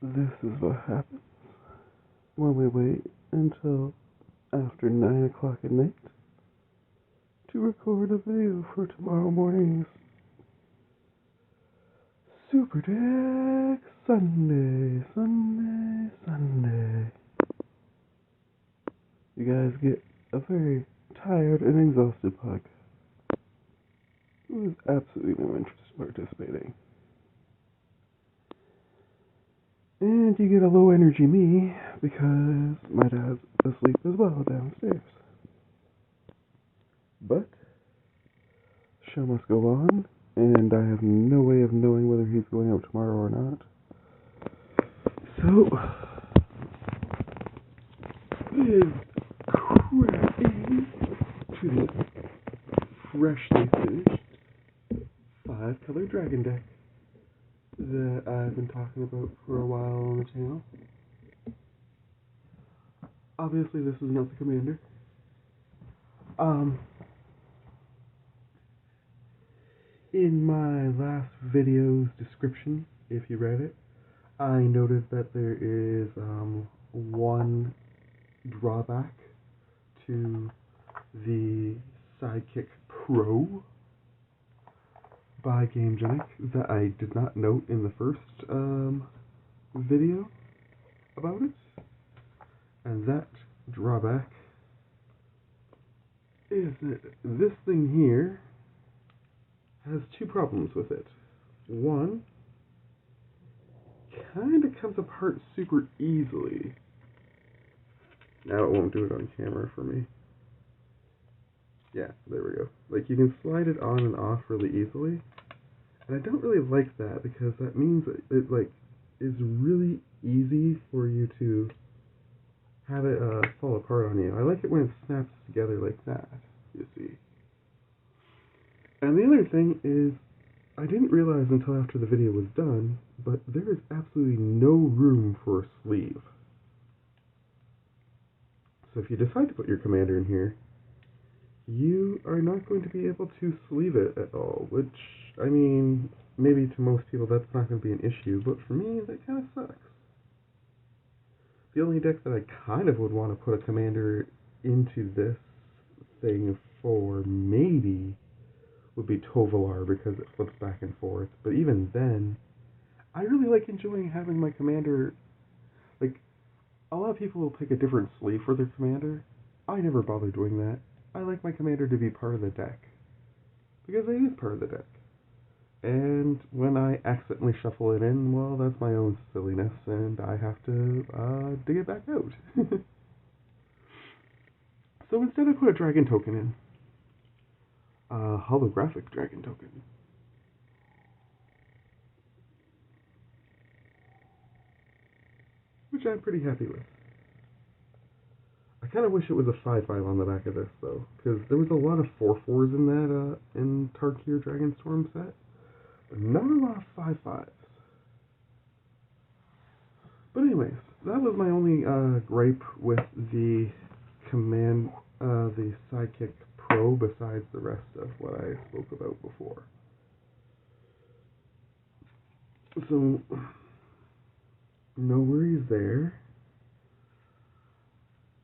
This is what happens when we wait until after 9 o'clock at night to record a video for tomorrow morning's Super Deck Sunday. You guys get a very tired and exhausted podcast who has absolutely no interest in participating. And you get a low energy me because my dad's asleep as well downstairs. But show must go on, and I have no way of knowing whether he's going out tomorrow or not. So, let's crack into the freshly finished 5-color dragon deck that I've been talking about for a while on the channel. Obviously, this is not the commander. In my last video's description, if you read it, I noted that there is one drawback to the Sidekick Pro by GameGenic that I did not note in the first video about it. And that drawback is that this thing here has two problems with it. One, kind of comes apart super easily. Now it won't do it on camera for me. Yeah, there we go. Like, you can slide it on and off really easily. And I don't really like that because that means it like, is really easy for you to have it fall apart on you. I like it when it snaps together like that, you see. And the other thing is, I didn't realize until after the video was done, but there is absolutely no room for a sleeve. So if you decide to put your commander in here, you are not going to be able to sleeve it at all, which, I mean, maybe to most people that's not going to be an issue, but for me, that kind of sucks. The only deck that I kind of would want to put a commander into this thing for maybe would be Tovolar because it flips back and forth. But even then, I really like enjoying having my commander. Like, a lot of people will pick a different sleeve for their commander. I never bother doing that. I like my commander to be part of the deck because it is part of the deck. And when I accidentally shuffle it in, well, that's my own silliness, and I have to dig it back out. So instead I put a dragon token in. A holographic dragon token. Which I'm pretty happy with. I kind of wish it was a 5/5 on the back of this, though, because there was a lot of 4/4s in that, in Tarkir Dragonstorm Set. Not a lot of 5/5s. But anyways, that was my only gripe with the the Sidekick Pro besides the rest of what I spoke about before. So, no worries there.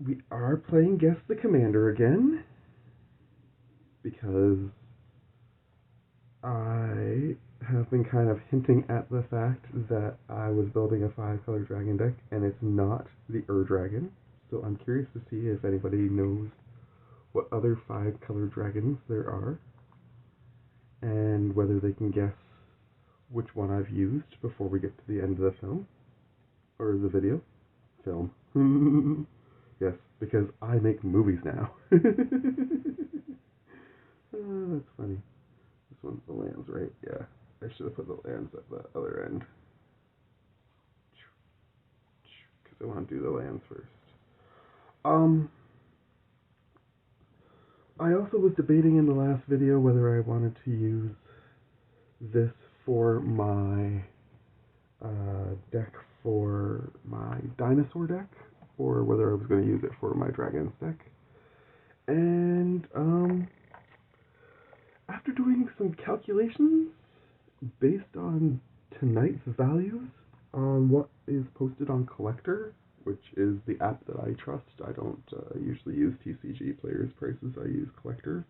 We are playing Guess the Commander again, because I have been kind of hinting at the fact that I was building a 5-color dragon deck, and it's not the Ur dragon. So I'm curious to see if anybody knows what other 5-color dragons there are, and whether they can guess which one I've used before we get to the end of the film, or the video. Film. Yes, because I make movies now. Oh, that's funny. This one's the lands, right? Yeah. I should have put the lands at the other end. Because I want to do the lands first. I also was debating in the last video whether I wanted to use this for my deck for my dinosaur deck, or whether I was going to use it for my dragons deck. And after doing some calculations based on tonight's values on what is posted on Collector, which is the app that I trust. I don't usually use TCG Players Prices, I use Collector.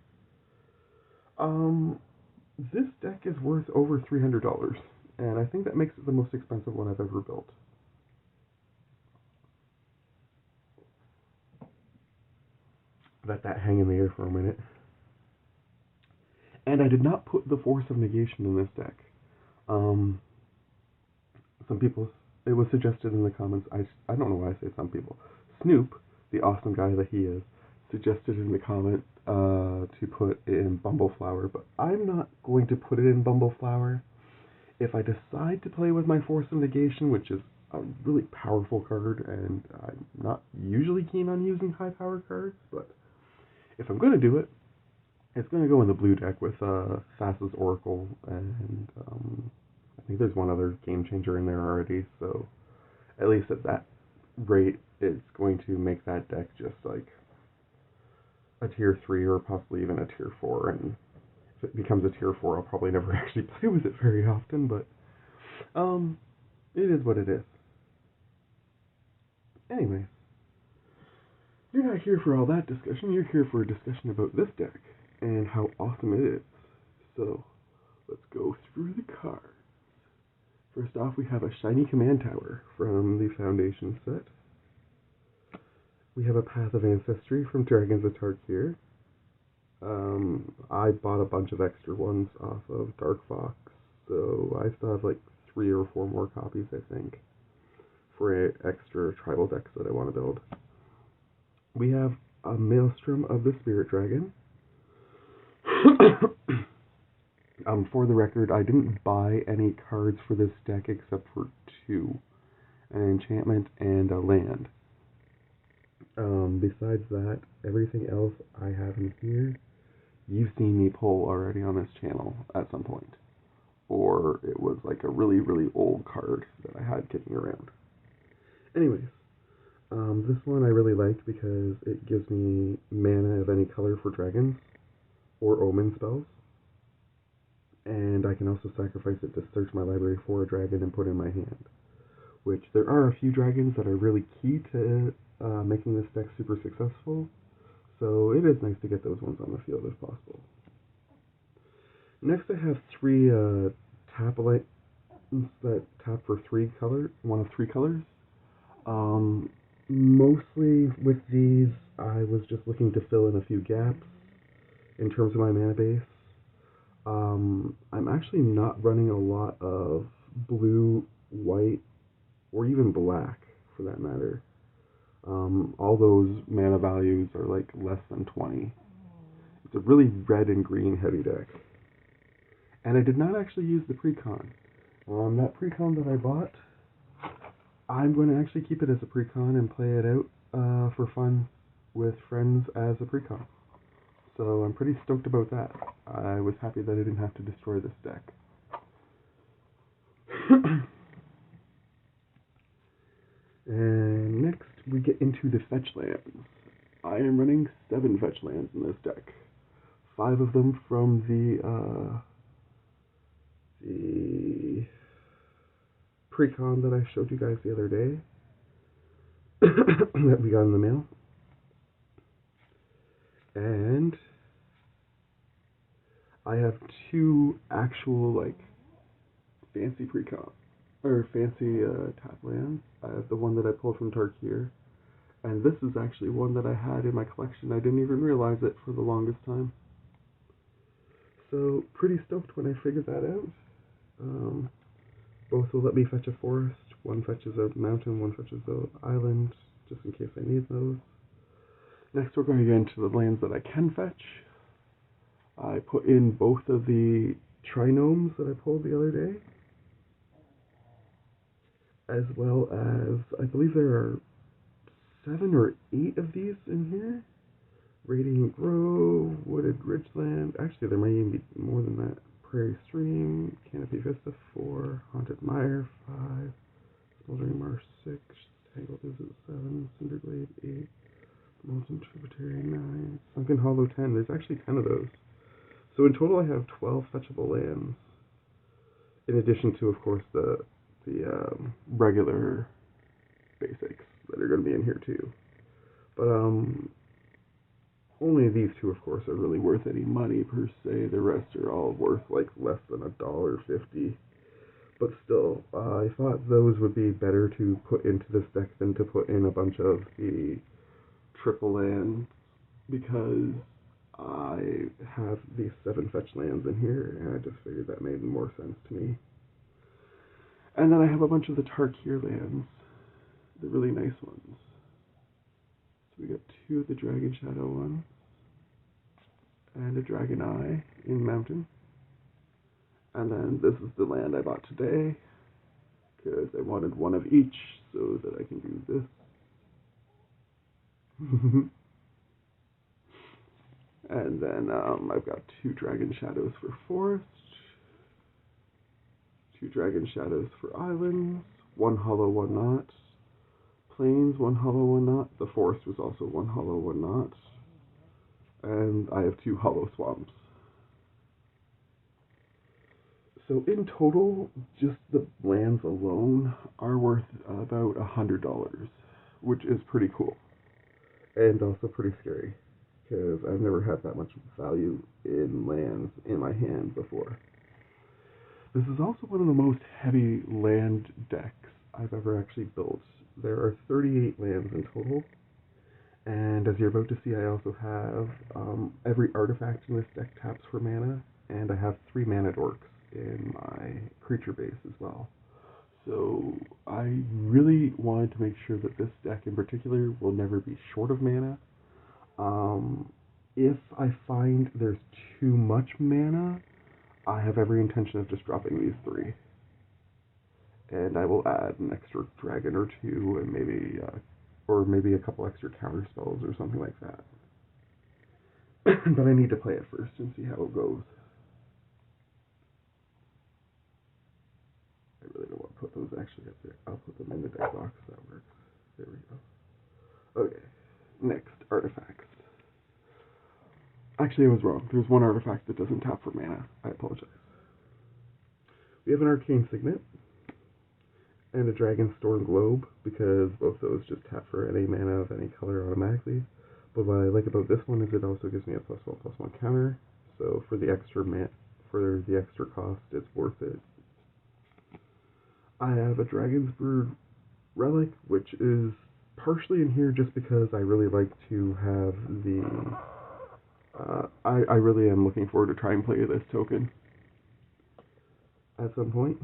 This deck is worth over $300, and I think that makes it the most expensive one I've ever built. Let that hang in the air for a minute. And I did not put the Force of Negation in this deck. Some people, it was suggested in the comments, I don't know why I say some people. Snoop, the awesome guy that he is, suggested in the comment to put it in Bumbleflower, but I'm not going to put it in Bumbleflower. If I decide to play with my Force of Negation, which is a really powerful card, and I'm not usually keen on using high power cards, but if I'm going to do it, it's going to go in the blue deck with Thassa's Oracle, and I think there's one other game changer in there already, so at least at that rate, it's going to make that deck just like a tier 3 or possibly even a tier 4, and if it becomes a tier 4, I'll probably never actually play with it very often, but it is what it is. Anyways, you're not here for all that discussion, you're here for a discussion about this deck and how awesome it is. So, let's go through the cards. First off, we have a Shiny Command Tower from the Foundation set. We have a Path of Ancestry from Dragons of Tarkir. I bought a bunch of extra ones off of Dark Fox, so I still have like 3 or 4 more copies, I think, for extra tribal decks that I want to build. We have a Maelstrom of the Spirit Dragon. For the record, I didn't buy any cards for this deck except for 2, an enchantment and a land. Besides that, everything else I have in here, you've seen me pull already on this channel at some point. Or it was like a really, really old card that I had kicking around. Anyways, this one I really liked because it gives me mana of any color for dragons, or omen spells. And I can also sacrifice it to search my library for a dragon and put in my hand. Which, there are a few dragons that are really key to making this deck super successful, so it is nice to get those ones on the field if possible. Next I have 3 tap lights that tap for 1 of 3 colors. Mostly with these, I was just looking to fill in a few gaps in terms of my mana base. I'm actually not running a lot of blue, white, or even black, for that matter. All those mana values are like less than 20. It's a really red and green heavy deck. And I did not actually use the precon. That precon that I bought, I'm going to actually keep it as a precon and play it out for fun with friends as a precon. So I'm pretty stoked about that. I was happy that I didn't have to destroy this deck. And next we get into the fetch lands. I am running 7 fetch lands in this deck. 5 of them from the precon that I showed you guys the other day that we got in the mail. And I have 2 actual like fancy precon or fancy tap lands. I have the one that I pulled from Tarkir, and this is actually one that I had in my collection. I didn't even realize it for the longest time. So pretty stoked when I figured that out. Both will let me fetch a forest. One fetches a mountain, one fetches an island, just in case I need those. Next we're going to get into the lands that I can fetch. I put in both of the trinomes that I pulled the other day, as well as, I believe there are 7 or 8 of these in here. Radiant Grove, Wooded Ridgeland, actually there might even be more than that. Prairie Stream, Canopy Vista 4, Haunted Mire 5, Smoldering Marsh 6, Tangled Visit 7, Cinderglade 8, Molten Tributary 9, Sunken Hollow 10. There's actually 10 of those. So in total I have 12 fetchable lands, in addition to, of course, the regular basics that are going to be in here too. But only these two, of course, are really worth any money per se. The rest are all worth like less than $1.50. But still, I thought those would be better to put into this deck than to put in a bunch of the triple lands, because I have these 7 fetch lands in here, and I just figured that made more sense to me. And then I have a bunch of the Tarkir lands, the really nice ones. So we got 2 of the Dragon Shadow ones, and a Dragon Eye in Mountain. And then this is the land I bought today, because I wanted one of each so that I can do this. And then I've got 2 Dragon Shadows for Forest, 2 Dragon Shadows for Islands, 1 hollow, 1 not. Plains, 1 hollow, 1 not. The Forest was also 1 hollow, 1 not. And I have 2 hollow swamps. So in total, just the lands alone are worth about $100, which is pretty cool. And also pretty scary, because I've never had that much value in lands in my hand before. This is also one of the most heavy land decks I've ever actually built. There are 38 lands in total, and as you're about to see, I also have every artifact in this deck taps for mana, and I have 3 mana dorks in my creature base as well. So I really wanted to make sure that this deck in particular will never be short of mana. If I find there's too much mana, I have every intention of just dropping these 3. And I will add an extra dragon or 2, and maybe a couple extra counter spells or something like that. But I need to play it first and see how it goes. I really don't want to put those actually up there. I'll put them in the deck box. That works. There we go. Okay. Next, artifacts. Actually, I was wrong. There's 1 artifact that doesn't tap for mana. I apologize. We have an Arcane Signet and a Dragonstorm Globe, because both those just tap for any mana of any color automatically. But what I like about this one is it also gives me a +1/+1 counter. So for the extra cost, it's worth it. I have a Dragon's Brood Relic, which is partially in here just because I really like to have the... I really am looking forward to trying to play this token at some point.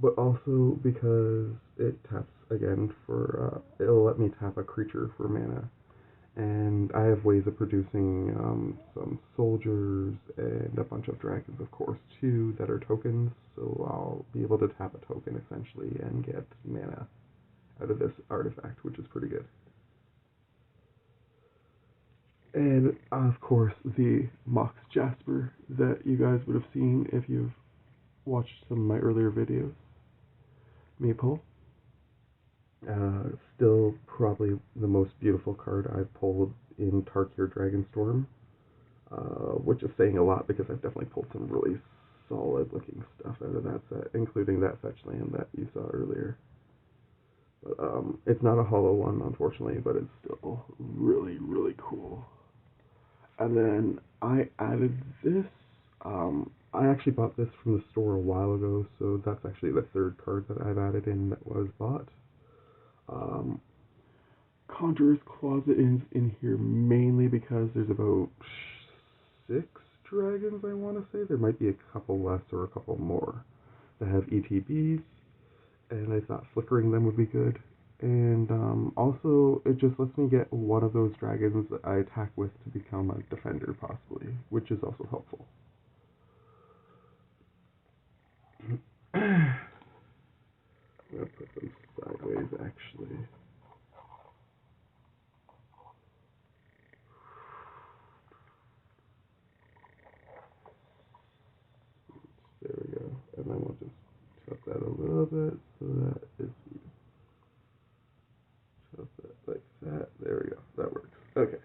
But also because it taps again for... it'll let me tap a creature for mana. And I have ways of producing some soldiers and a bunch of dragons, of course, too, that are tokens. So I'll be able to tap a token, essentially, and get mana out of this artifact, which is pretty good. And, of course, the Mox Jasper that you guys would have seen if you've watched some of my earlier videos. Maple. Still probably the most beautiful card I've pulled in Tarkir Dragonstorm, which is saying a lot because I've definitely pulled some really solid looking stuff out of that set, including that fetch land that you saw earlier. But it's not a hollow one, unfortunately, but it's still really, really cool. And then I added this. I actually bought this from the store a while ago, so that's actually the 3rd card that I've added in that was bought. Conjurer's Closet is in here mainly because there's about 6 dragons, I want to say. There might be a couple less or a couple more that have ETBs, and I thought flickering them would be good. And also, it just lets me get one of those dragons that I attack with to become a defender, possibly, which is also helpful. I'm going to put them sideways, actually. There we go. And then we'll just tilt that a little bit so that it's... Tilt that like that. There we go. That works. Okay.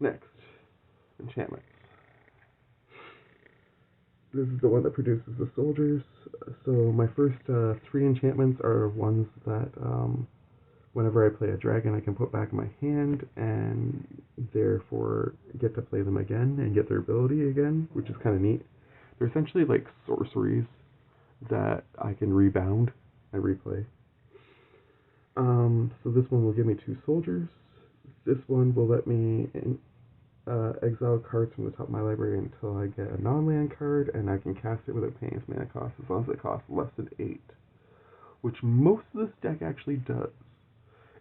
Next. Enchantments. This is the one that produces the soldiers. So my first three enchantments are ones that whenever I play a dragon, I can put back in my hand and therefore get to play them again and get their ability again, which is kind of neat. They're essentially like sorceries that I can rebound and replay. So this one will give me two soldiers. This one will let me exile cards from the top of my library until I get a non-land card, and I can cast it without paying its mana cost as long as it costs less than 8, which most of this deck actually does.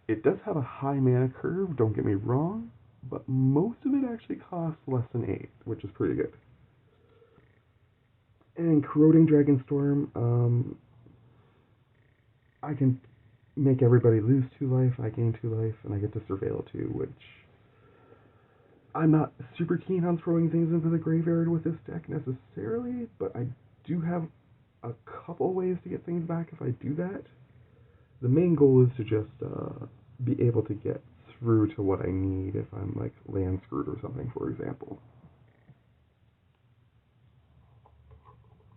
It does have a high mana curve, don't get me wrong, but most of it actually costs less than 8, which is pretty good. And Corroding Dragonstorm, I can make everybody lose 2 life, I gain 2 life, and I get to Surveil 2, which I'm not super keen on throwing things into the graveyard with this deck necessarily, but I do have a couple ways to get things back if I do that. The main goal is to just be able to get through to what I need if I'm like land screwed or something, for example.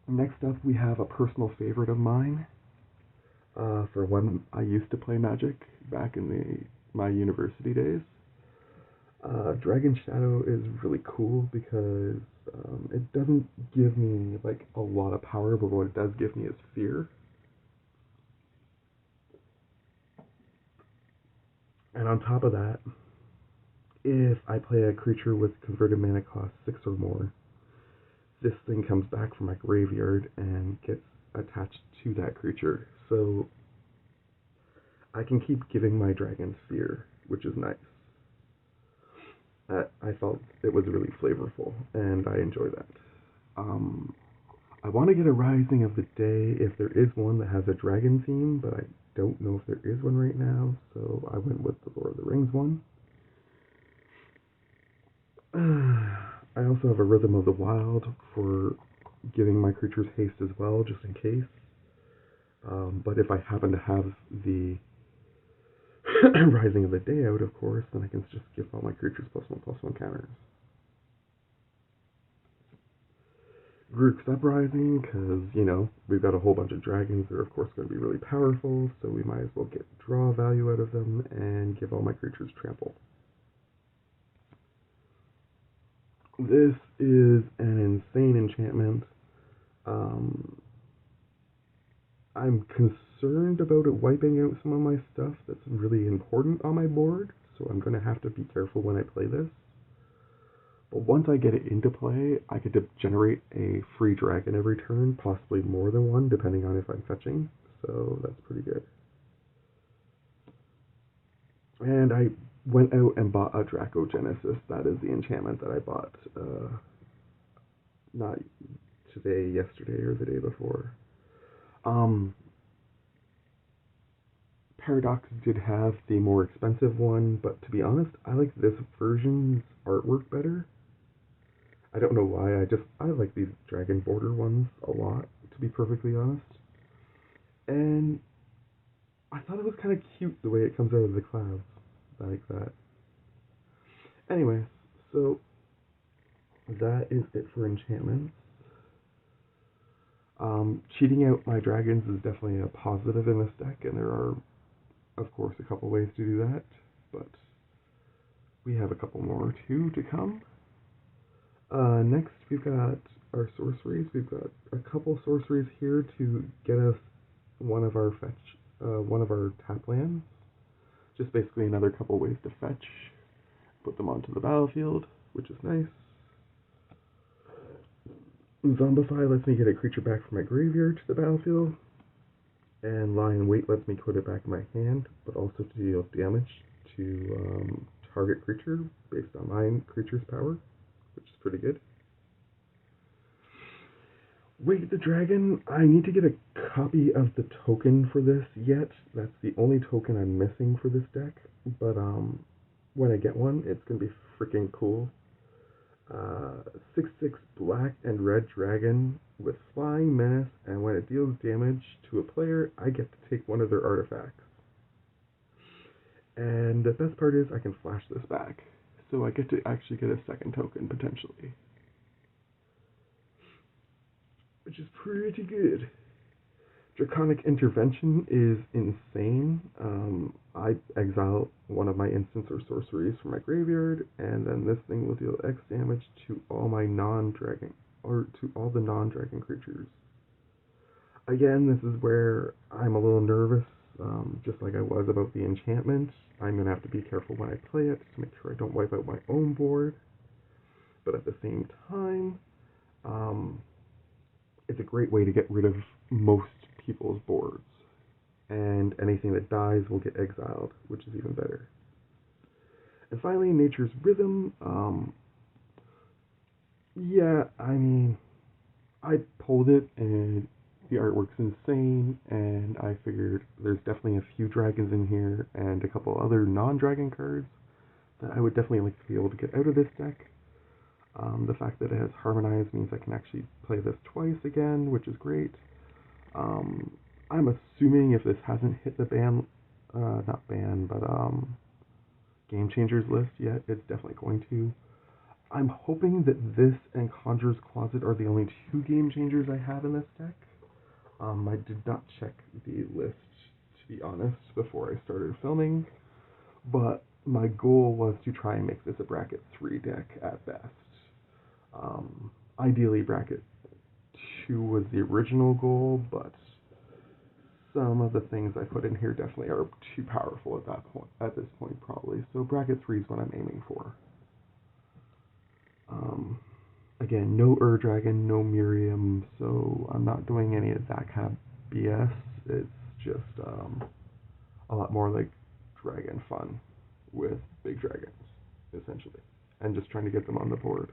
Next up, we have a personal favorite of mine. For when I used to play Magic back in my university days. Dragon Shadow is really cool because it doesn't give me like a lot of power, but what it does give me is fear. And on top of that, if I play a creature with converted mana cost 6 or more, this thing comes back from my graveyard and gets attached to that creature. So I can keep giving my dragons fear, which is nice. I felt it was really flavorful, and I enjoy that. I want to get a Rising of the Day if there is one that has a dragon theme, but I don't know if there is one right now, so I went with the Lord of the Rings one. I also have a Rhythm of the Wild for giving my creatures haste as well, just in case. But if I happen to have the Rising of the Day out, of course, then I can just give all my creatures +1/+1 counters. Grook's Uprising, because, you know, we've got a whole bunch of dragons. They're, of course, going to be really powerful, so we might as well get draw value out of them and give all my creatures trample. This is an insane enchantment. I'm concerned about it wiping out some of my stuff that's really important on my board, so I'm going to have to be careful when I play this. But once I get it into play, I get to generate a free dragon every turn, possibly more than one, depending on if I'm fetching, so that's pretty good. And I went out and bought a Dracogenesis. That is the enchantment that I bought, not today, yesterday, or the day before. Paradox did have the more expensive one, but to be honest, I like this version's artwork better. I don't know why, I like these dragon border ones a lot, to be perfectly honest. And I thought it was kind of cute the way it comes out of the clouds, like that. Anyways, so that is it for enchantments. Cheating out my dragons is definitely a positive in this deck, and there are, of course, a couple ways to do that, but we have a couple more too to come. Next, we've got our sorceries. We've got a couple sorceries here to get us one of our tap lands. Just basically another couple ways to fetch. Put them onto the battlefield, which is nice. Zombify lets me get a creature back from my graveyard to the battlefield. And Lie in Wait lets me put it back in my hand, but also to deal damage to target creature based on my creature's power, which is pretty good. Wait the Dragon, I need to get a copy of the token for this yet. That's the only token I'm missing for this deck, but when I get one, it's going to be freaking cool. 6/6 black and red dragon with flying menace, and when it deals damage to a player, I get to take one of their artifacts. And the best part is I can flash this back, so I get to actually get a second token potentially. which is pretty good. Draconic Intervention is insane. I exile one of my instants or sorceries from my graveyard, and then this thing will deal X damage to all my non-dragon, or to all the non-dragon creatures. Again, this is where I'm a little nervous, just like I was about the enchantment. I'm going to have to be careful when I play it to make sure I don't wipe out my own board. But at the same time, it's a great way to get rid of most people's boards. And anything that dies will get exiled, which is even better. And finally, Nature's Rhythm. Yeah, I mean, I pulled it and the artwork's insane, and I figured there's definitely a few dragons in here and a couple other non-dragon cards that I would definitely like to be able to get out of this deck. The fact that it has Harmonize means I can actually play this twice again, which is great. I'm assuming if this hasn't hit the not ban, but Game Changers list yet, it's definitely going to. I'm hoping that this and Conjurer's Closet are the only two Game Changers I have in this deck. I did not check the list, to be honest, before I started filming, but my goal was to try and make this a bracket 3 deck at best. Ideally, bracket 2 was the original goal, but some of the things I put in here definitely are too powerful at this point probably, so bracket 3 is what I'm aiming for. Again, no Ur Dragon, no Miirym, so I'm not doing any of that kind of BS. It's just a lot more like dragon fun with big dragons, essentially, and just trying to get them on the board.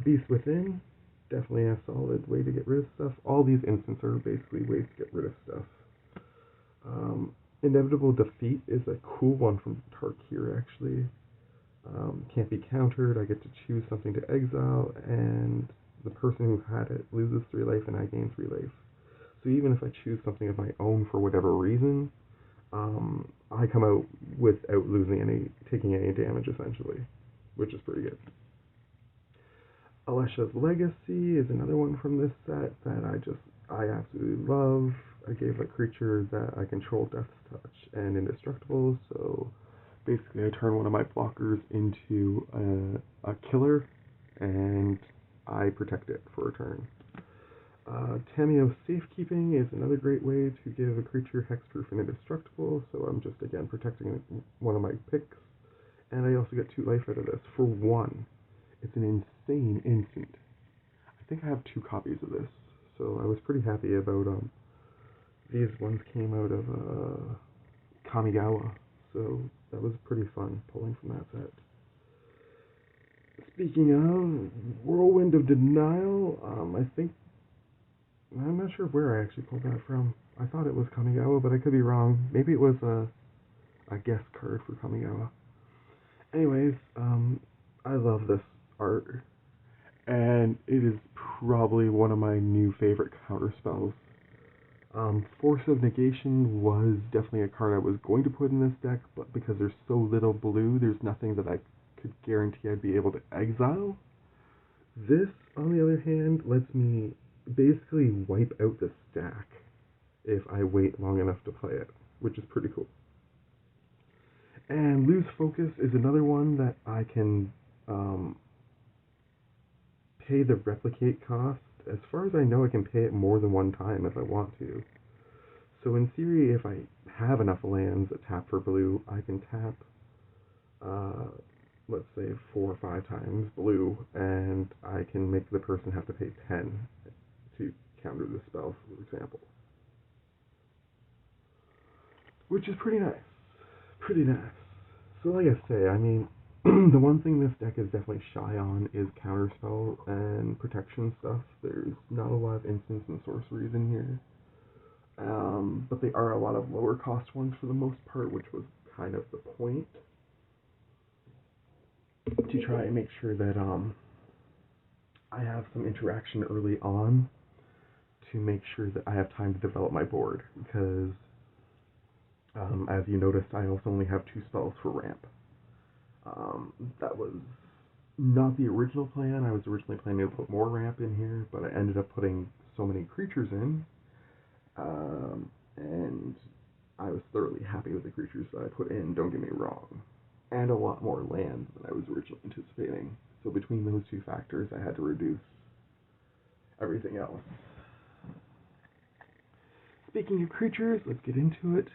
Beast Within, definitely a solid way to get rid of stuff. All these instances are basically ways to get rid of stuff. Inevitable Defeat is a cool one from Tarkir, actually. Can't be countered, I get to choose something to exile, and the person who had it loses 3 life and I gain 3 life. So even if I choose something of my own for whatever reason, I come out without taking any damage, essentially, which is pretty good. Alesha's Legacy is another one from this set that I absolutely love. I gave a creature that I control Death's Touch and Indestructible, so basically I turn one of my blockers into a killer, and I protect it for a turn. Tamiyo's Safekeeping is another great way to give a creature hexproof and indestructible, so I'm just, again, protecting one of my picks, and I also get 2 life out of this for 1. It's an insane instant. I think I have 2 copies of this, so I was pretty happy about these ones came out of Kamigawa, so that was pretty fun pulling from that set. Speaking of Whirlwind of Denial, I'm not sure where I actually pulled that from. I thought it was Kamigawa, but I could be wrong. Maybe it was a guest card for Kamigawa. Anyways, I love this art, and it is probably one of my new favorite counter spells. Force of Negation was definitely a card I was going to put in this deck, but because there's so little blue, there's nothing that I could guarantee I'd be able to exile. This, on the other hand, lets me basically wipe out the stack if I wait long enough to play it, which is pretty cool. And Lose Focus is another one that I can pay the replicate cost. As far as I know, I can pay it more than 1 time if I want to. So in theory, if I have enough lands that tap for blue, I can tap, let's say 4 or 5 times blue, and I can make the person have to pay 10 to counter the spell, for example. Which is pretty nice. Pretty nice. So like I say, I mean, the one thing this deck is definitely shy on is counterspell and protection stuff. There's not a lot of instants and sorceries in here. But they are a lot of lower cost ones for the most part, which was kind of the point. To try and make sure that I have some interaction early on to make sure that I have time to develop my board, because as you noticed, I also only have 2 spells for ramp. That was not the original plan. I was originally planning to put more ramp in here, but I ended up putting so many creatures in, and I was thoroughly happy with the creatures that I put in, don't get me wrong, and a lot more land than I was originally anticipating. So between those two factors, I had to reduce everything else. Speaking of creatures, let's get into it.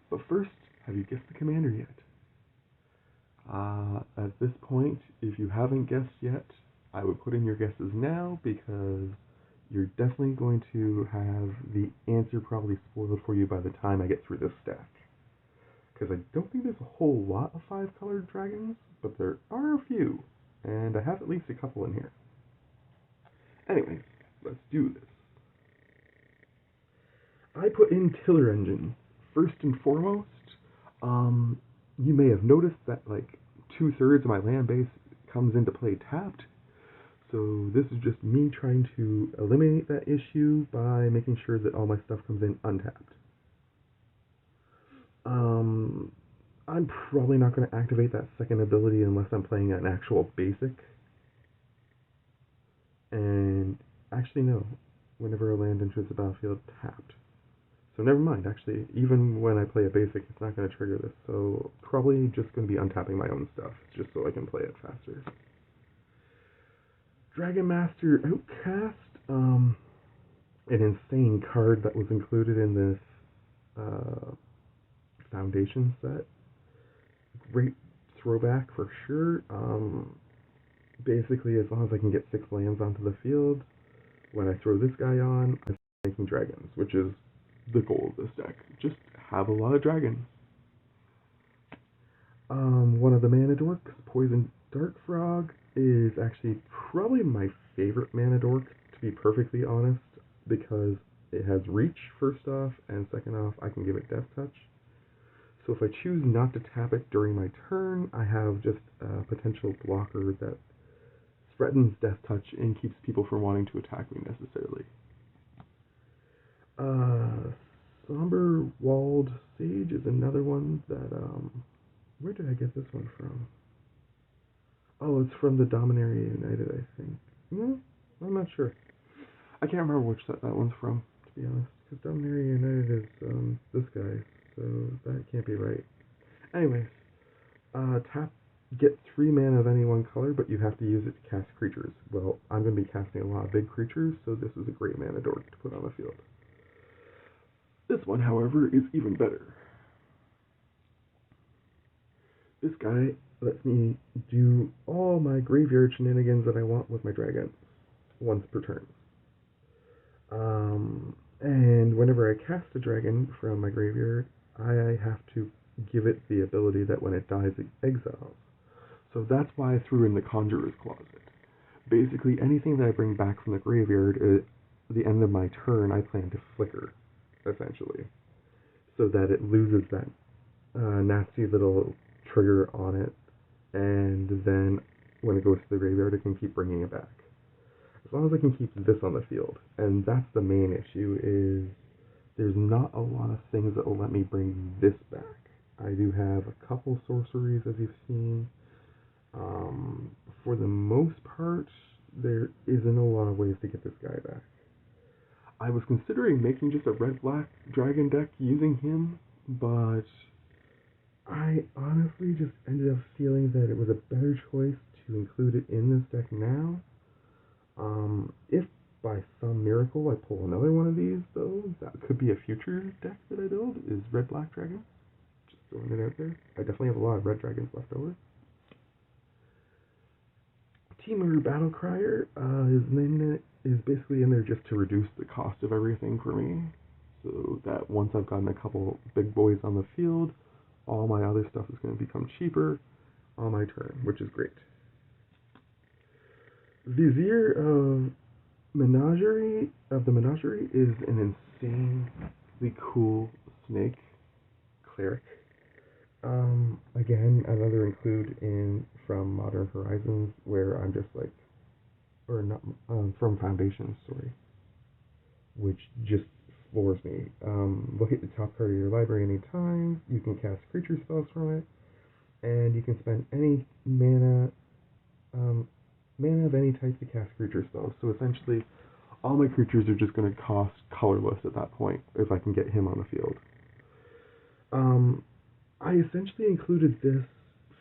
But first, have you guessed the commander yet? At this point, if you haven't guessed yet, I would put in your guesses now because you're definitely going to have the answer probably spoiled for you by the time I get through this stack. Because I don't think there's a whole lot of 5-colored dragons, but there are a few, and I have at least a couple in here. Anyway, let's do this. I put in Tiller Engine. First and foremost, you may have noticed that like 2/3 of my land base comes into play tapped. So this is just me trying to eliminate that issue by making sure that all my stuff comes in untapped. I'm probably not going to activate that second ability unless I'm playing an actual basic. And actually no, whenever a land enters the battlefield tapped. So never mind, actually, even when I play a basic, it's not going to trigger this, so probably just going to be untapping my own stuff, just so I can play it faster. Dragon Master Outcast, an insane card that was included in this Foundation set. Great throwback for sure. Basically, as long as I can get 6 lands onto the field, when I throw this guy on, I'm making dragons, which is the goal of this deck. Just have a lot of dragons. One of the mana dorks, Poison Dark Frog, is actually probably my favorite mana dork, to be perfectly honest, because it has reach, first off, and second off, I can give it Death Touch. So if I choose not to tap it during my turn, I have just a potential blocker that threatens Death Touch and keeps people from wanting to attack me necessarily. Somber Walled Sage is another one that, where did I get this one from? Oh, it's from the Dominaria United, I think. No, I'm not sure. I can't remember which set that one's from, to be honest, because Dominaria United is, this guy, so that can't be right. Anyways, get 3 mana of any one color, but you have to use it to cast creatures. Well, I'm going to be casting a lot of big creatures, so this is a great mana dork to put on the field. This one, however, is even better. This guy lets me do all my graveyard shenanigans that I want with my dragons once per turn. And whenever I cast a dragon from my graveyard, I have to give it the ability that when it dies, it exiles. So that's why I threw in the Conjurer's Closet. Basically, anything that I bring back from the graveyard at the end of my turn, I plan to flicker, essentially, so that it loses that nasty little trigger on it, and then when it goes to the graveyard, it can keep bringing it back. As long as I can keep this on the field, and that's the main issue, is there's not a lot of things that will let me bring this back. I do have a couple sorceries, as you've seen. For the most part, there isn't a lot of ways to get this guy back. I was considering making just a red-black dragon deck using him, but I honestly just ended up feeling that it was a better choice to include it in this deck now. If by some miracle I pull another one of these, though, that could be a future deck that I build, is red-black dragon. Just throwing it out there. I definitely have a lot of red dragons left over. Temur Battlecrier is basically in there just to reduce the cost of everything for me, so that once I've gotten a couple big boys on the field, all my other stuff is going to become cheaper on my turn, which is great. Vizier of the Menagerie is an insanely cool snake cleric. Again, another include from Modern Horizons, where I'm just like, or not, from Foundation, sorry, which just floors me. Look at the top card of your library anytime, you can cast creature spells from it, and you can spend any mana type to cast creature spells. So essentially, all my creatures are just going to cost colorless at that point if I can get him on the field. I essentially included this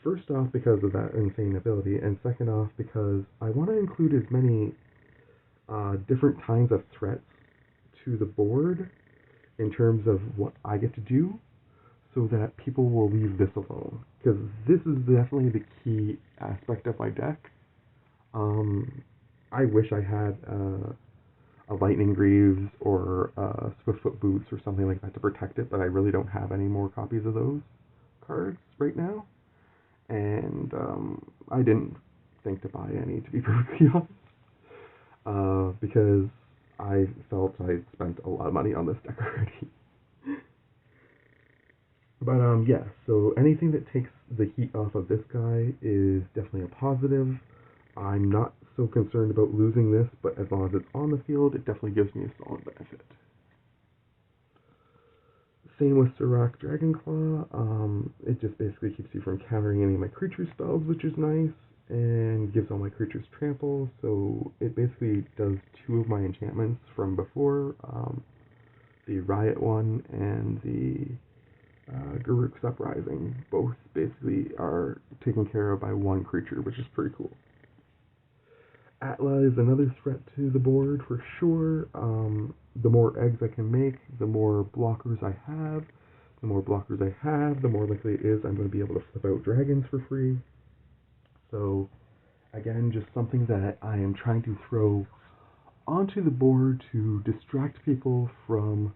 first off because of that insane ability, and second off because I want to include as many different kinds of threats to the board in terms of what I get to do, so that people will leave this alone. Because this is definitely the key aspect of my deck. I wish I had a Lightning Greaves or Swiftfoot Boots or something like that to protect it, but I really don't have any more copies of those cards right now. And I didn't think to buy any, to be perfectly honest, because I felt I spent a lot of money on this deck already. But yeah, so anything that takes the heat off of this guy is definitely a positive. I'm not so concerned about losing this, but as long as it's on the field, it definitely gives me a solid benefit. Same with Tarkir Dragonstorm. It just basically keeps you from countering any of my creature spells, which is nice, and gives all my creatures trample, so it basically does two of my enchantments from before, the Riot one and the Garruk's Uprising. Both basically are taken care of by one creature, which is pretty cool. Atla is another threat to the board for sure. The more eggs I can make, the more blockers I have. The more blockers I have, the more likely it is I'm going to be able to flip out dragons for free. So, again, just something that I am trying to throw onto the board to distract people from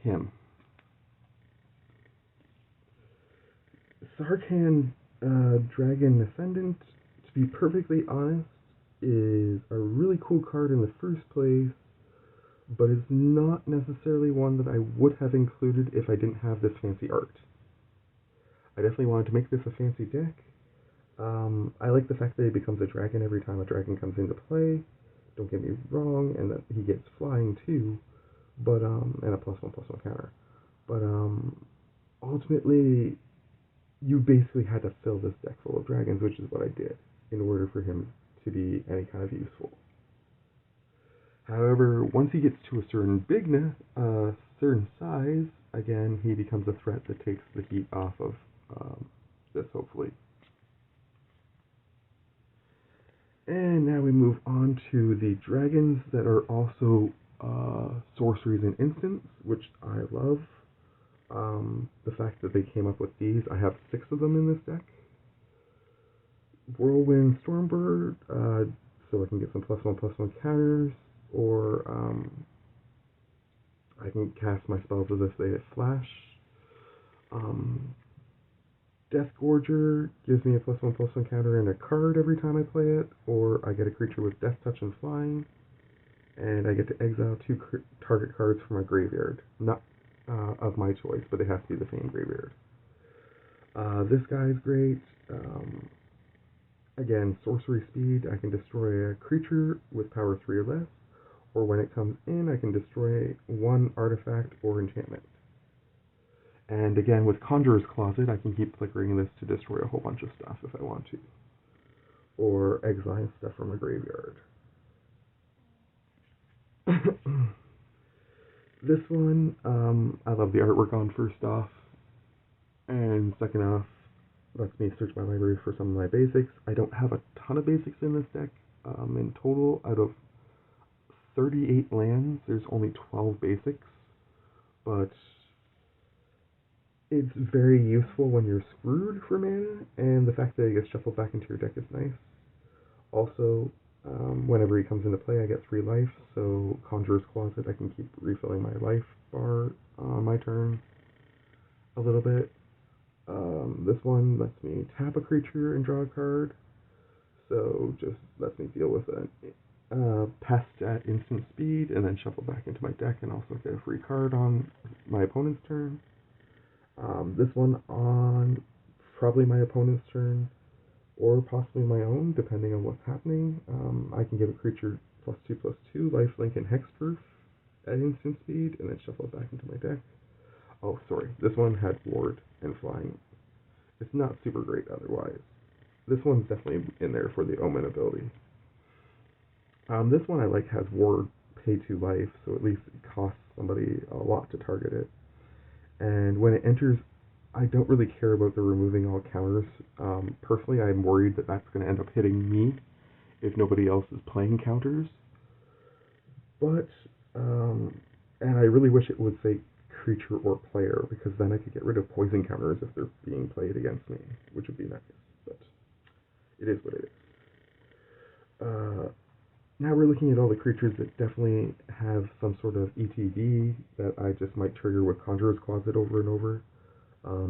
him. Sarkhan Dragon Ascendant, to be perfectly honest, is a really cool card in the first place, but it's not necessarily one that I would have included if I didn't have this fancy art. I definitely wanted to make this a fancy deck. I like the fact that he becomes a dragon every time a dragon comes into play. Don't get me wrong, and that he gets flying too, but and a +1/+1 counter. But ultimately, you basically had to fill this deck full of dragons, which is what I did, in order for him to be any kind of useful. However, once he gets to a certain bigness, certain size, again, he becomes a threat that takes the heat off of this, hopefully. And now we move on to the dragons that are also sorceries and instants, which I love. The fact that they came up with these, I have 6 of them in this deck. Whirlwind Stormbird, so I can get some +1/+1 counters, or I can cast my spells as if they hit flash. Death Gorger gives me a +1/+1 counter and a card every time I play it, or I get a creature with Death Touch and Flying, and I get to exile 2 target cards from my graveyard. Not of my choice, but they have to be the same graveyard. This guy's great. Again, sorcery speed, I can destroy a creature with power 3 or less, or when it comes in, I can destroy 1 artifact or enchantment. And again, with Conjurer's Closet, I can keep flickering this to destroy a whole bunch of stuff if I want to, or exile stuff from a graveyard. This one, I love the artwork on first off, and second off, lets me search my library for some of my basics. I don't have a ton of basics in this deck. In total, out of 38 lands, there's only 12 basics, but it's very useful when you're screwed for mana, and the fact that it gets shuffled back into your deck is nice. Also, whenever he comes into play, I get 3 life, so Conjurer's Closet, I can keep refilling my life bar on my turn a little bit. This one lets me tap a creature and draw a card, so just lets me deal with a pest at instant speed, and then shuffle back into my deck and also get a free card on my opponent's turn. This one on probably my opponent's turn, or possibly my own, depending on what's happening. I can give a creature +2/+2, lifelink, and hexproof at instant speed, and then shuffle it back into my deck. Oh, sorry, this one had ward and flying. It's not super great otherwise. This one's definitely in there for the omen ability. This one I like has Ward pay 2 life, so at least it costs somebody a lot to target it. And when it enters, I don't really care about the removing all counters. Personally, I'm worried that that's going to end up hitting me if nobody else is playing counters. But, and I really wish it would say creature or player, because then I could get rid of poison counters if they're being played against me, which would be nice. But it is what it is. Now we're looking at all the creatures that definitely have some sort of ETB that I just might trigger with Conjurer's Closet over and over.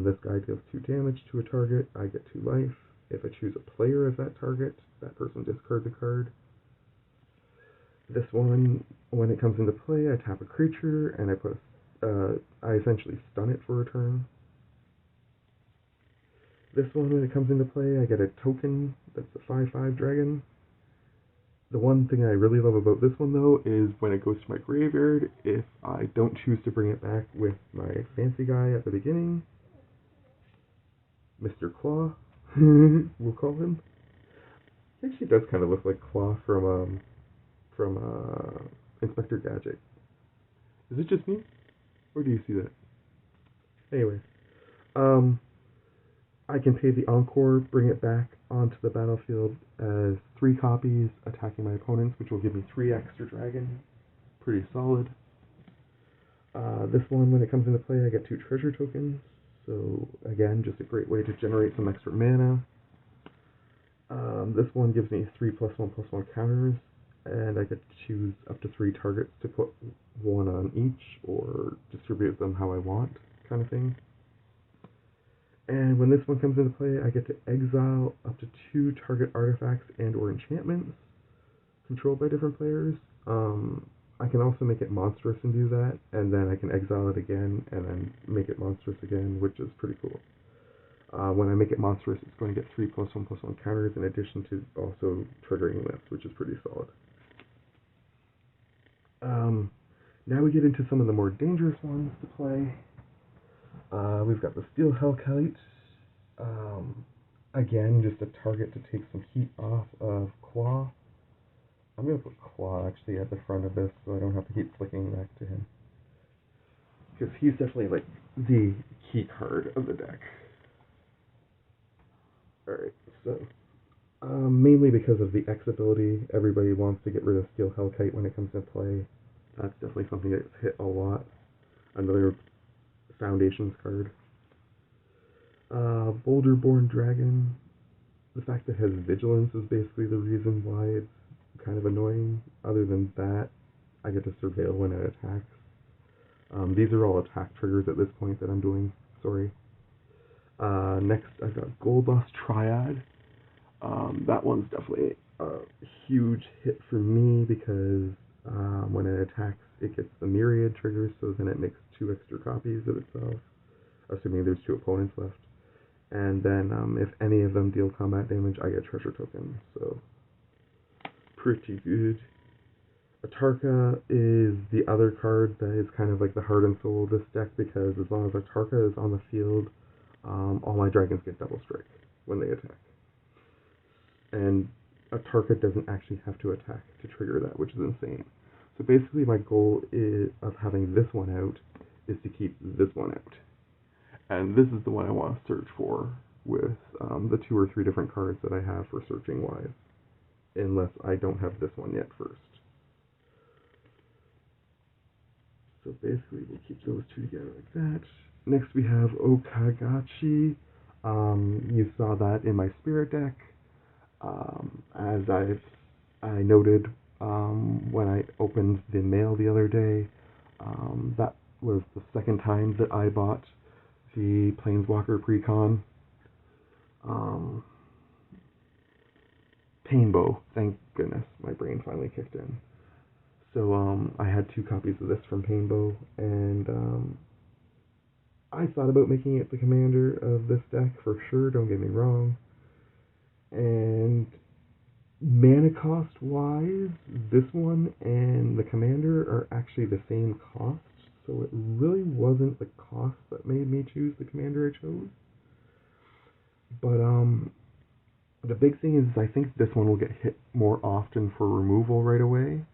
This guy deals 2 damage to a target, I get 2 life. If I choose a player as that target, that person discards a card. This one, when it comes into play, I tap a creature and I essentially stun it for a turn. This one, when it comes into play, I get a token that's a 5/5 dragon. The one thing I really love about this one, though, is when it goes to my graveyard, if I don't choose to bring it back with my fancy guy at the beginning, Mr. Claw, we'll call him. He actually does kind of look like Claw from Inspector Gadget. Is it just me? Or do you see that? Anyway, I can pay the Encore, bring it back onto the battlefield as 3 copies, attacking my opponents, which will give me 3 extra dragon. Pretty solid. This one, when it comes into play, I get 2 treasure tokens. So, again, just a great way to generate some extra mana. This one gives me 3+1/+1 counters, and I get to choose up to 3 targets to put 1 on each, or distribute them how I want, kind of thing. And when this one comes into play, I get to exile up to 2 target artifacts and or enchantments controlled by different players. I can also make it monstrous and do that, and then I can exile it again, and then make it monstrous again, which is pretty cool. When I make it monstrous, it's going to get 3+1/+1 counters in addition to also triggering this, which is pretty solid. Now we get into some of the more dangerous ones to play. We've got the Steel Hellkite. Again, just a target to take some heat off of Claw. I'm going to put Claw actually at the front of this so I don't have to keep flicking back to him. Because he's definitely like the key card of the deck. Alright, so mainly because of the X ability, everybody wants to get rid of Steel Hellkite when it comes into play. That's definitely something that's hit a lot. Another Foundations card. Boulderborn Dragon. The fact that it has Vigilance is basically the reason why it's kind of annoying. Other than that, I get to Surveil when it attacks. These are all attack triggers at this point that I'm doing. Sorry. Next, I've got Goldloss Triad. That one's definitely a huge hit for me because when it attacks, it gets the myriad triggers, so then it makes 2 extra copies of itself, assuming there's 2 opponents left. And then if any of them deal combat damage, I get treasure tokens, so pretty good. Atarka is the other card that is kind of like the heart and soul of this deck, because as long as Atarka is on the field, all my dragons get double strike when they attack. And Atarka doesn't actually have to attack to trigger that, which is insane. So basically my goal of having this one out is to keep this one out. And this is the one I want to search for with the 2 or 3 different cards that I have for searching wise. Unless I don't have this one yet first. So basically we'll keep those 2 together like that. Next we have Okagachi. You saw that in my spirit deck. As I noted when I opened the mail the other day, that was the second time that I bought the Planeswalker Precon. Painbow, thank goodness, my brain finally kicked in. So I had 2 copies of this from Painbow, and I thought about making it the commander of this deck for sure, don't get me wrong. And mana cost wise, this one and the commander are actually the same cost, so it really wasn't the cost that made me choose the commander I chose. But The big thing is I think this one will get hit more often for removal right away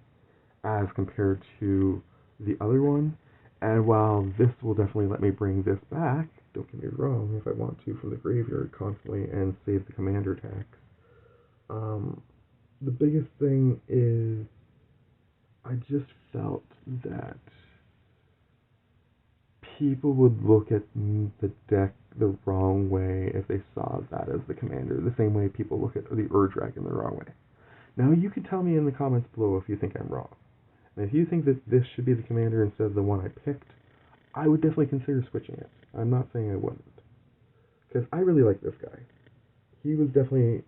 as compared to the other one. And while this will definitely let me bring this back, don't get me wrong, if I want to from the graveyard constantly and save the commander tax. The biggest thing is I just felt that people would look at the deck the wrong way if they saw that as the commander, the same way people look at the Ur Dragon the wrong way. Now, you can tell me in the comments below if you think I'm wrong. And if you think that this should be the commander instead of the one I picked, I would definitely consider switching it. I'm not saying I wouldn't. Because I really like this guy. He was definitely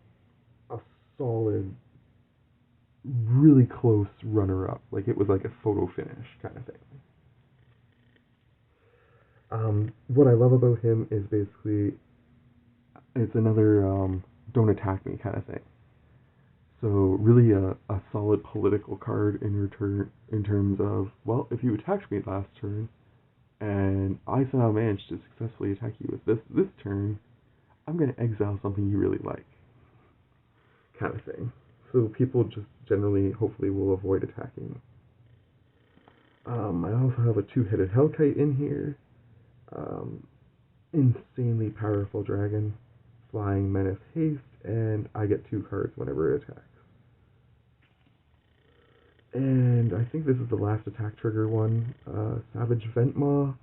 a solid, really close runner-up. Like, it was like a photo finish kind of thing. What I love about him is basically, it's another don't attack me kind of thing. So really a solid political card in return in terms of, well, if you attacked me last turn, and I somehow managed to successfully attack you with this turn, I'm going to exile something you really like, kind of thing. So people just generally, hopefully, will avoid attacking. I also have a two-headed Hellkite in here. Insanely powerful dragon, flying menace haste, and I get 2 cards whenever it attacks. And I think this is the last attack trigger one. Savage Ventmaw.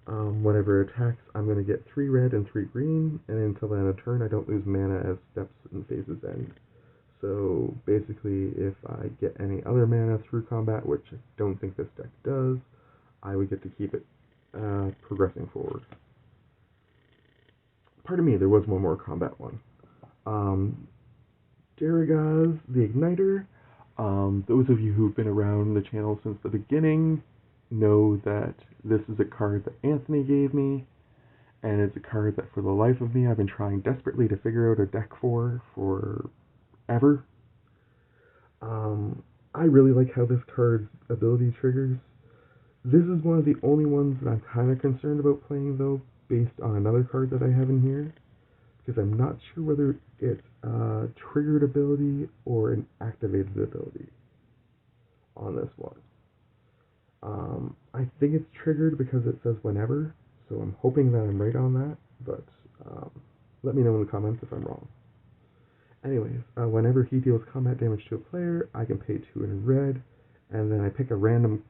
Whenever it attacks, I'm going to get 3 red and 3 green, and until the end of turn, I don't lose mana as steps and phases end. So basically, if I get any other mana through combat, which I don't think this deck does, I would get to keep it progressing forward. Pardon me, there was one more combat one. Daragaz, the Igniter. Those of you who've been around the channel since the beginning know that this is a card that Anthony gave me, and it's a card that for the life of me I've been trying desperately to figure out a deck for forever. I really like how this card's ability triggers. This is one of the only ones that I'm kind of concerned about playing, though, based on another card that I have in here, because I'm not sure whether it's a triggered ability or an activated ability on this one. I think it's triggered because it says whenever, so I'm hoping that I'm right on that, but let me know in the comments if I'm wrong. Anyways, whenever he deals combat damage to a player, I can pay 2 in red, and then I pick a random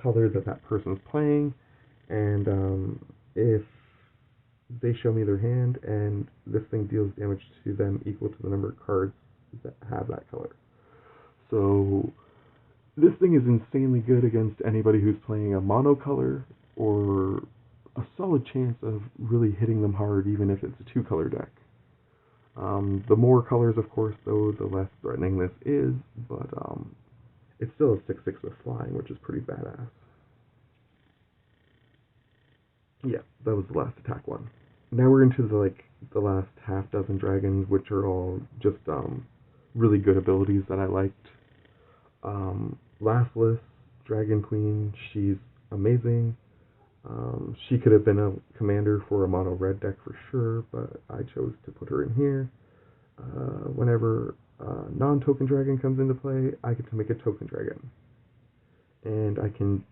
color that person's playing, and if they show me their hand, and this thing deals damage to them equal to the number of cards that have that color. So this thing is insanely good against anybody who's playing a monocolor, or a solid chance of really hitting them hard even if it's a 2-color deck. The more colors, of course, though, the less threatening this is, but it's still a 6/6 with flying, which is pretty badass. Yeah, that was the last attack one. Now we're into the last half dozen dragons, which are all just really good abilities that I liked. Lastless, Dragon Queen, she's amazing. She could have been a commander for a mono red deck for sure, but I chose to put her in here. Whenever non-token dragon comes into play, I get to make a token dragon. And I can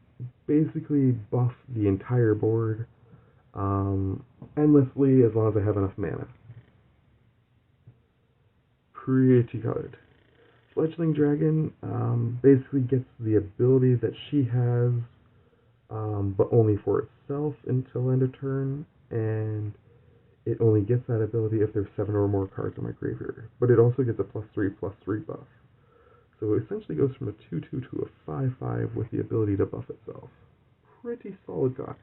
basically buff the entire board endlessly as long as I have enough mana. Pretty good. Fledgling Dragon basically gets the ability that she has, but only for itself until end of turn, and it only gets that ability if there's 7 or more cards in my graveyard. But it also gets a +3/+3 buff. So it essentially goes from a 2/2 to a 5/5 with the ability to buff itself. Pretty solid guy.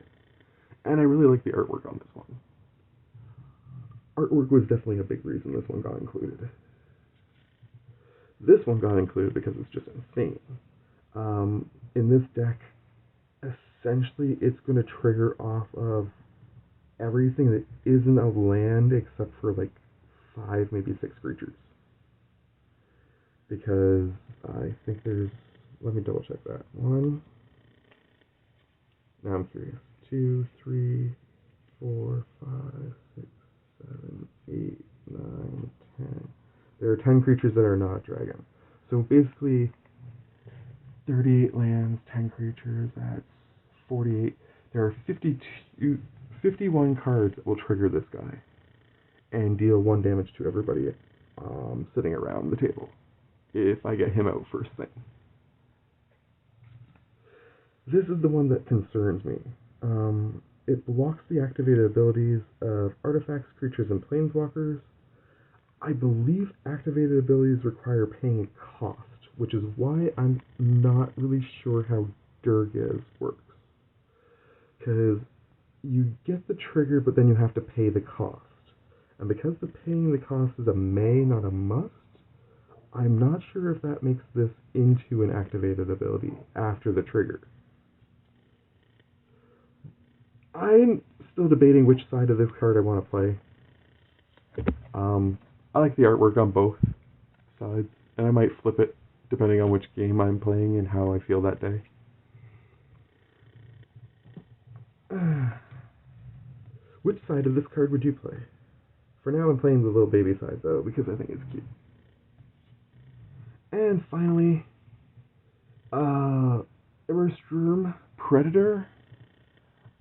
And I really like the artwork on this one. Artwork was definitely a big reason this one got included. This one got included because it's just insane. In this deck, essentially it's going to trigger off of everything that isn't a land except for like 5, maybe 6 creatures. Because I think there's, let me double check that. 1, now I'm curious. 2, 3, 4, 5, 6, 7, 8, 9, 10. There are 10 creatures that are not dragon. So basically, 38 lands, 10 creatures, that's 48. There are 51 cards that will trigger this guy and deal 1 damage to everybody sitting around the table if I get him out first thing. This is the one that concerns me. It blocks the activated abilities of artifacts, creatures, and planeswalkers. I believe activated abilities require paying a cost, which is why I'm not really sure how Durgiz works. Because you get the trigger, but then you have to pay the cost. And because the paying the cost is a may, not a must, I'm not sure if that makes this into an activated ability after the trigger. I'm still debating which side of this card I want to play. I like the artwork on both sides, and I might flip it depending on which game I'm playing and how I feel that day. Which side of this card would you play? For now, I'm playing the little baby side, though, because I think it's cute. And finally, Urstrum Predator.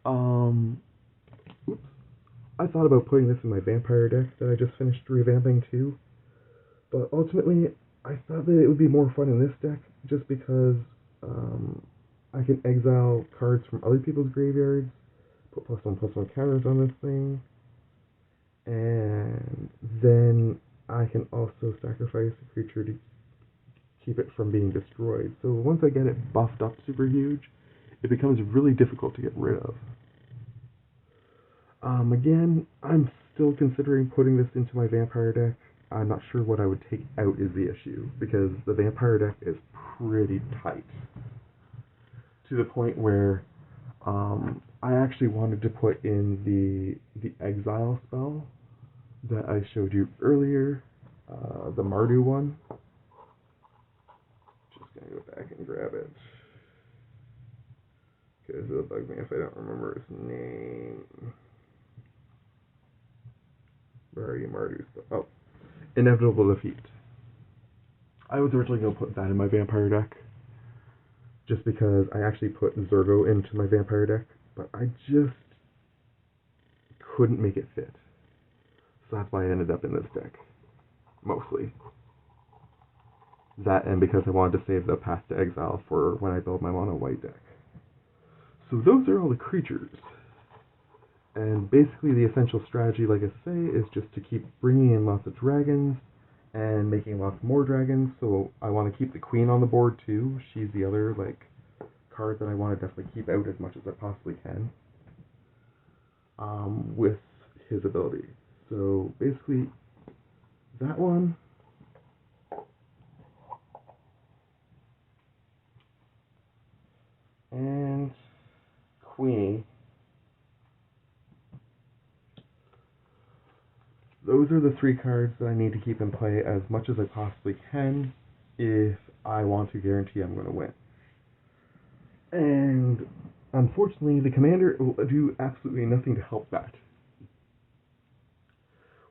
Oops. I thought about putting this in my vampire deck that I just finished revamping too, but ultimately I thought that it would be more fun in this deck just because I can exile cards from other people's graveyards, put +1/+1 counters on this thing, and then I can also sacrifice a creature to keep it from being destroyed. So once I get it buffed up super huge, it becomes really difficult to get rid of. Again, I'm still considering putting this into my vampire deck. I'm not sure what I would take out is the issue, because the vampire deck is pretty tight. To the point where I actually wanted to put in the exile spell that I showed you earlier, the Mardu one. Just gonna go back and grab it, because it'll bug me if I don't remember his name. Where are you, Mardu? Oh, Inevitable Defeat. I was originally going to put that in my vampire deck, just because I actually put Zurgo into my vampire deck, but I just couldn't make it fit. So that's why I ended up in this deck, mostly. That, and because I wanted to save the Path to Exile for when I build my mono white deck. So those are all the creatures. And basically the essential strategy, like I say, is just to keep bringing in lots of dragons and making lots more dragons. So I want to keep the queen on the board too. She's the other card that I want to definitely keep out as much as I possibly can with his ability. So basically that one. And Queenie. Those are the 3 cards that I need to keep in play as much as I possibly can if I want to guarantee I'm going to win. And unfortunately, the commander will do absolutely nothing to help that.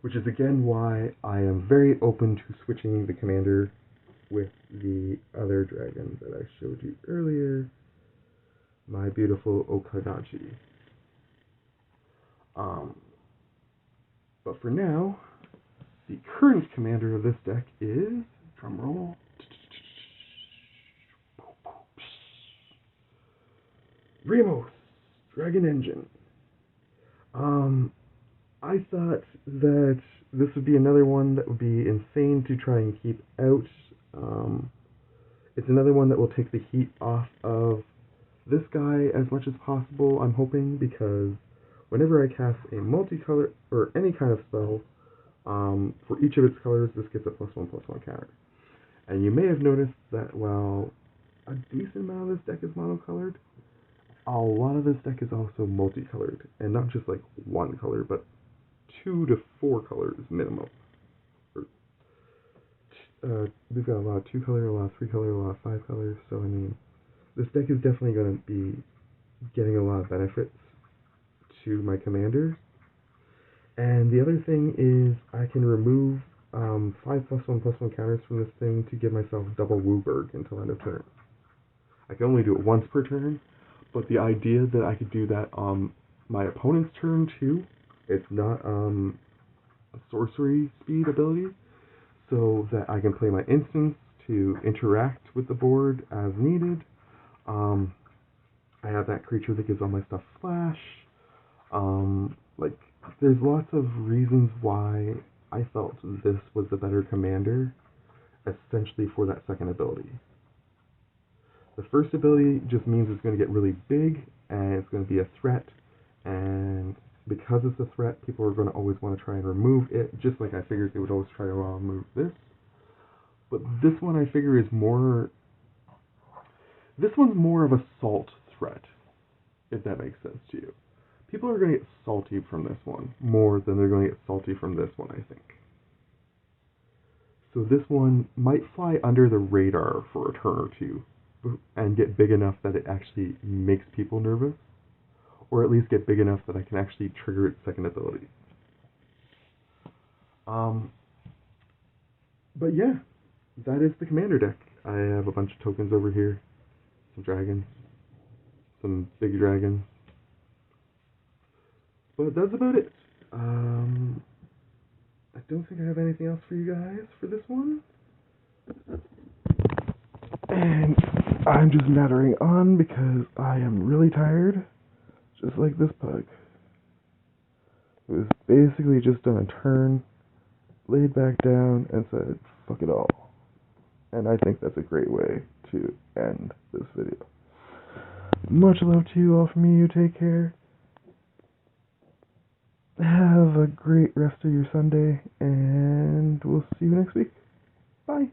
Which is again why I am very open to switching the commander with the other dragons that I showed you earlier. My beautiful Okadachi. But for now, the current commander of this deck is, drumroll, Remos, Dragon Engine. I thought that this would be another one that would be insane to try and keep out. It's another one that will take the heat off of this guy as much as possible, I'm hoping, because whenever I cast a multicolor or any kind of spell, for each of its colors, this gets a +1/+1 counter. And you may have noticed that while a decent amount of this deck is monocolored, a lot of this deck is also multicolored, and not just one color, but 2 to 4 colors minimum. We've got a lot of 2-color, a lot of 3-color, a lot of 5-color, so I mean, this deck is definitely going to be getting a lot of benefits to my commander. And the other thing is I can remove 5+1/+1 counters from this thing to give myself double Wooburg until end of turn. I can only do it once per turn, but the idea that I could do that on my opponent's turn too, it's not a sorcery speed ability, so that I can play my instants to interact with the board as needed. I have that creature that gives all my stuff flash. Like, there's lots of reasons why I felt this was the better commander, essentially for that second ability. The first ability just means it's going to get really big, and it's going to be a threat, and because it's a threat, people are going to always want to try and remove it, just like I figured they would always try to remove this. But this one I figure is more... This one's more of a salt threat, if that makes sense to you. People are going to get salty from this one more than they're going to get salty from this one, I think. So this one might fly under the radar for a turn or two and get big enough that it actually makes people nervous, or at least get big enough that I can actually trigger its second ability. But yeah, that is the commander deck. I have a bunch of tokens over here, some dragons, some big dragons. But that's about it. I don't think I have anything else for you guys for this one. And I'm just nattering on because I am really tired, just like this pug. It was basically just done a turn, laid back down, and said, fuck it all. And I think that's a great way to end this video. Much love to you all from me. You take care. Have a great rest of your Sunday, and we'll see you next week. Bye.